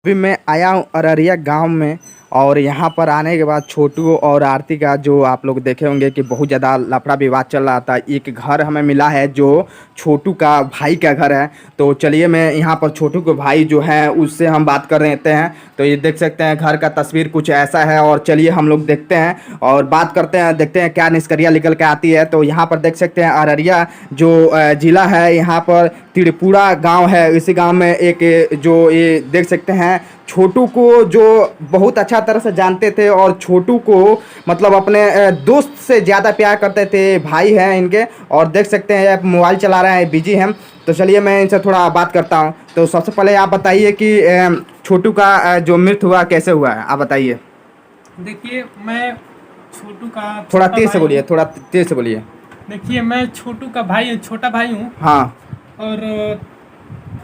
अभी मैं आया हूँ अररिया गांव में। और यहाँ पर आने के बाद छोटू और आरती का जो आप लोग देखे होंगे कि बहुत ज़्यादा लफड़ा विवाद चल रहा था। एक घर हमें मिला है जो छोटू का भाई का घर है। तो चलिए मैं यहाँ पर छोटू के भाई जो है उससे हम बात कर लेते हैं। तो ये देख सकते हैं घर का तस्वीर कुछ ऐसा है। और चलिए हम लोग देखते हैं और बात करते हैं, देखते हैं क्या निष्कर्या निकल के आती है। तो यहाँ पर देख सकते हैं अररिया जो ज़िला है, यहाँ पर त्रिपुरा गांव है। इसी गांव में एक जो ये देख सकते हैं छोटू को जो बहुत अच्छा तरह से जानते थे और छोटू को मतलब अपने दोस्त से ज़्यादा प्यार करते थे। भाई हैं इनके और देख सकते हैं आप मोबाइल चला रहे हैं, बिजी हैं। तो चलिए मैं इनसे थोड़ा बात करता हूं। तो सबसे पहले आप बताइए कि छोटू का जो मृत्यु हुआ कैसे हुआ है, आप बताइए। देखिए, मैं छोटू का थोड़ा छोटा तेज से भाई बोलिए, हूँ। थोड़ा तेज से बोलिए। देखिए, मैं छोटू का भाई, छोटा भाई हूँ। हाँ और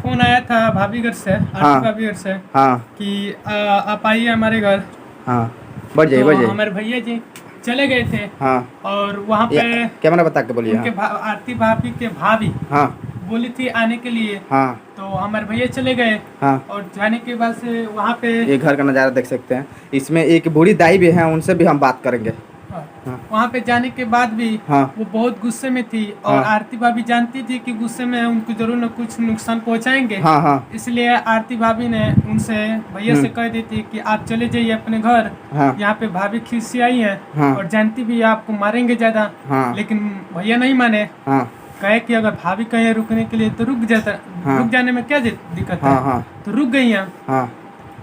फोन आया था भाभी घर से, हाँ आरती भाभी घर से, हाँ कि आप आइए हमारे घर। हाँ, बढ़ जाइए तो बढ़ जाइए। हमारे भैया जी चले गए थे। हाँ, और वहाँ पे कैमरा बता के बोलिए। उनके आरती भाभी के भाभी हाँ बोली थी आने के लिए। हाँ तो हमारे भैया चले गए। हाँ, और जाने के बाद से वहाँ पे ये घर का नज़ारा देख सकते हैं। इसमें एक बूढ़ी दाई भी है, उनसे भी हम बात करेंगे। हाँ वहाँ पे जाने के बाद भी हाँ वो बहुत गुस्से में थी। और हाँ आरती भाभी जानती थी कि गुस्से में उनको जरूर न कुछ नुकसान पहुँचाएंगे। हाँ हाँ इसलिए आरती भाभी ने उनसे भैया से कह दी थी कि आप चले जाइए अपने घर। हाँ यहाँ पे भाभी खिसियाई है हाँ और जानती भी है आपको मारेंगे ज्यादा। हाँ लेकिन भैया नहीं माने। हाँ कहे कि अगर भाभी कहे रुकने के लिए तो रुक जाता। हाँ रुक जाने में क्या दिक्कत हाँ है। हाँ तो रुक गई हैं। हाँ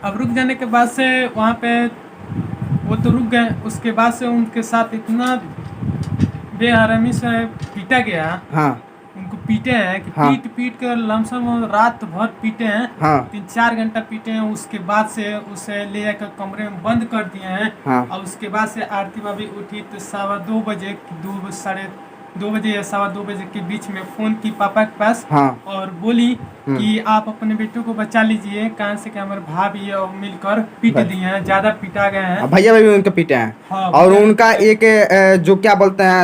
अब रुक जाने के बाद से वहाँ पे वो तो रुक गए। उसके बाद से उनके साथ इतना बेरहमी से पीटा गया। हाँ उनको पीटे हैं कि हाँ पीट पीट कर लमसम रात भर पीटे हैं। हाँ 3-4 घंटा पीटे हैं। उसके बाद से उसे ले जाकर कमरे में बंद कर दिए हैं। हाँ और उसके बाद से आरती भाभी उठी तो 2:15 बजे, 2 बजे या 2:15 बजे के बीच में फ़ोन की पापा के पास। हाँ और बोली कि आप अपने बेटों को बचा लीजिए, कहाँ से कि हमारे भाभी और मिलकर पीट दिए हैं, ज़्यादा पीटा गए हैं। भैया भी उनके पीटे हैं। हाँ, और भैया उनका भी एक जो क्या बोलते हैं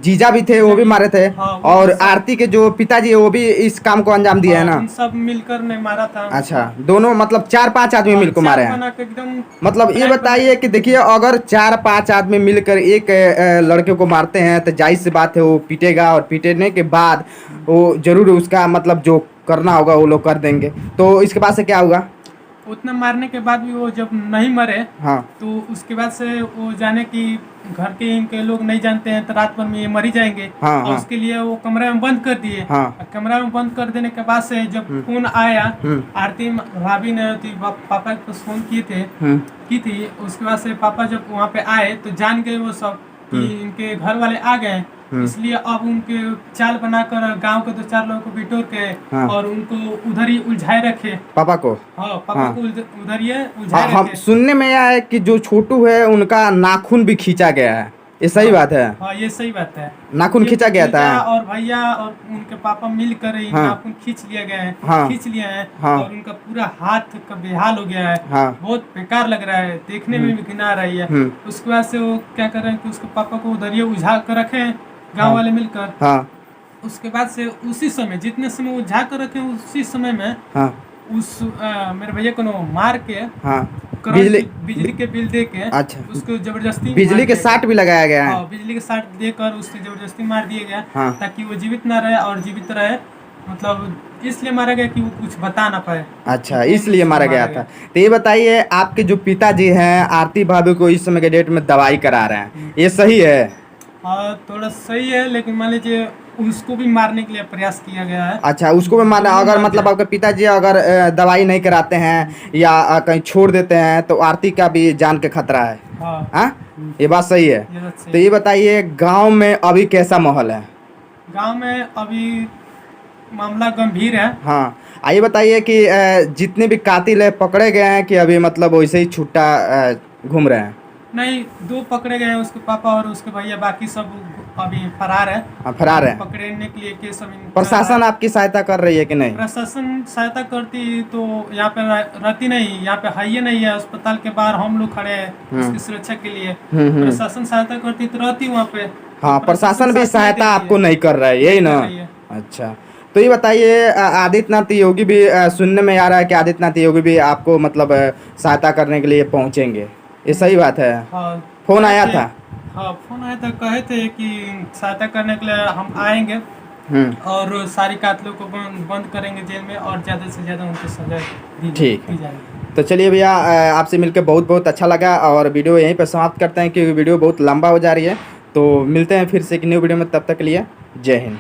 जीजा भी थे, वो भी मारे थे। हाँ, वो और भी सब- आरती के जो पिताजी है वो भी इस काम को अंजाम दिए है ना। उन सब मिलकर ने मारा था। अच्छा, दोनों मतलब 4-5 आदमी मिलकर मारे हैं। बना के एकदम मतलब ये बताइए कि देखिए अगर 4-5 आदमी मिलकर एक लड़के को मारते हैं तो जाहिर सी बात है वो पीटेगा। और पीटने के बाद वो जरूर उसका मतलब जो करना होगा वो लोग कर देंगे। तो इसके बाद से क्या होगा? उतना मारने के बाद भी वो जब नहीं मरे हाँ तो उसके बाद से वो जाने की घर के इनके लोग नहीं जानते हैं तो रात भर में ये मरी जाएंगे। हाँ और हाँ उसके लिए वो कमरे में बंद कर दिए। हाँ और कमरा में बंद कर देने के बाद से जब फोन आया, आरती भाभी ने पापा के पास फोन किए थे की थी। उसके बाद से पापा जब वहाँ पे आए तो जान गए वो सब कि इनके घर वाले आ गए। इसलिए अब उनके चाल बनाकर गांव के 2-4 लोगों को बिटोर के हाँ। और उनको उधर ही उलझाए रखे। पापा को। हाँ, पापा हाँ। को उधर ही उलझाए हम रखे। सुनने में आया है कि जो छोटू है उनका नाखून भी खींचा गया है, ये सही बात है? हाँ, ये सही बात है। नाखून खींचा गया था। और भैया और उनके पापा मिलकर ही हाँ। नाखून खींच लिया गया है। हाँ। खींच लिए हैं। हाँ। और उनका पूरा हाथ का बेहाल हो गया है। हाँ। बहुत बेकार लग रहा है, देखने में भी घिना आ रही है। उसके बाद से वो क्या कर रहे हैं कि उसके पापा को उधर ही उलझा कर रखे हैं गाँव वाले मिलकर। हाँ उसके बाद से उसी समय जितने समय उलझा कर रखे हैं उसी समय में हाँ मेरे भैया को मार के हाँ बिजली के बिल दे के अच्छा, उसको जबरदस्ती बिजली के साट भी लगाया गया है। हाँ, बिजली के साथ देकर उससे जबरदस्ती मार दिया गया। हाँ। ताकि वो जीवित ना रहे और जीवित रहे मतलब इसलिए मारा गया कि वो कुछ बता ना पाए। अच्छा, इसलिए मारा गया था। तो ये बताइए आपके जो पिताजी हैं आरती भाभी को इस समय के डेट में दवाई करा रहे हैं, ये सही है? हाँ, थोड़ा सही है, लेकिन मान लीजिए उसको भी मारने के लिए प्रयास किया गया है। अच्छा, उसको भी मारना। अगर मतलब आपके पिताजी अगर दवाई नहीं कराते हैं या कहीं छोड़ देते हैं तो आरती का भी जान के खतरा है। हाँ, हाँ, ये बात सही है। ये बात सही तो ये बताइए गांव में अभी कैसा माहौल है? गांव में अभी मामला गंभीर है। हाँ, आइए बताइए कि जितने भी कातिल है पकड़े गए हैं कि अभी मतलब वैसे ही छुट्टा घूम रहे हैं? नहीं, 2 पकड़े गए हैं, उसके पापा और उसके भैया। बाकी सब अभी फरार है। हाँ, फरार है। पकड़ने के लिए केस अभी प्रशासन आपकी सहायता कर रही है कि नहीं? प्रशासन सहायता करती तो यहाँ पे रहती नहीं। यहाँ पे हाइए नहीं है, अस्पताल के बाहर हम लोग खड़े हैं उसकी सुरक्षा के लिए। प्रशासन सहायता करती तो रहती वहाँ पे। हाँ, प्रशासन भी सहायता आपको नहीं कर रहा है, यही ना? अच्छा, तो ये बताइए आदित्यनाथ योगी भी सुनने में आ रहा है कि आदित्यनाथ योगी भी आपको मतलब सहायता करने के लिए पहुंचेंगे, ये सही बात है? हाँ फोन आया था? हाँ फोन आया था, कहे थे कि सहायता करने के लिए हम आएंगे और सारी कातलों को बंद करेंगे जेल में और ज़्यादा से ज़्यादा उनको सजा ठीक दी है। जाएगी। तो चलिए भैया, आपसे मिलकर बहुत बहुत अच्छा लगा और वीडियो यहीं पर समाप्त करते हैं क्योंकि वीडियो बहुत लंबा हो जा रही है। तो मिलते हैं फिर से एक न्यू वीडियो में, तब तक के लिए जय हिंद।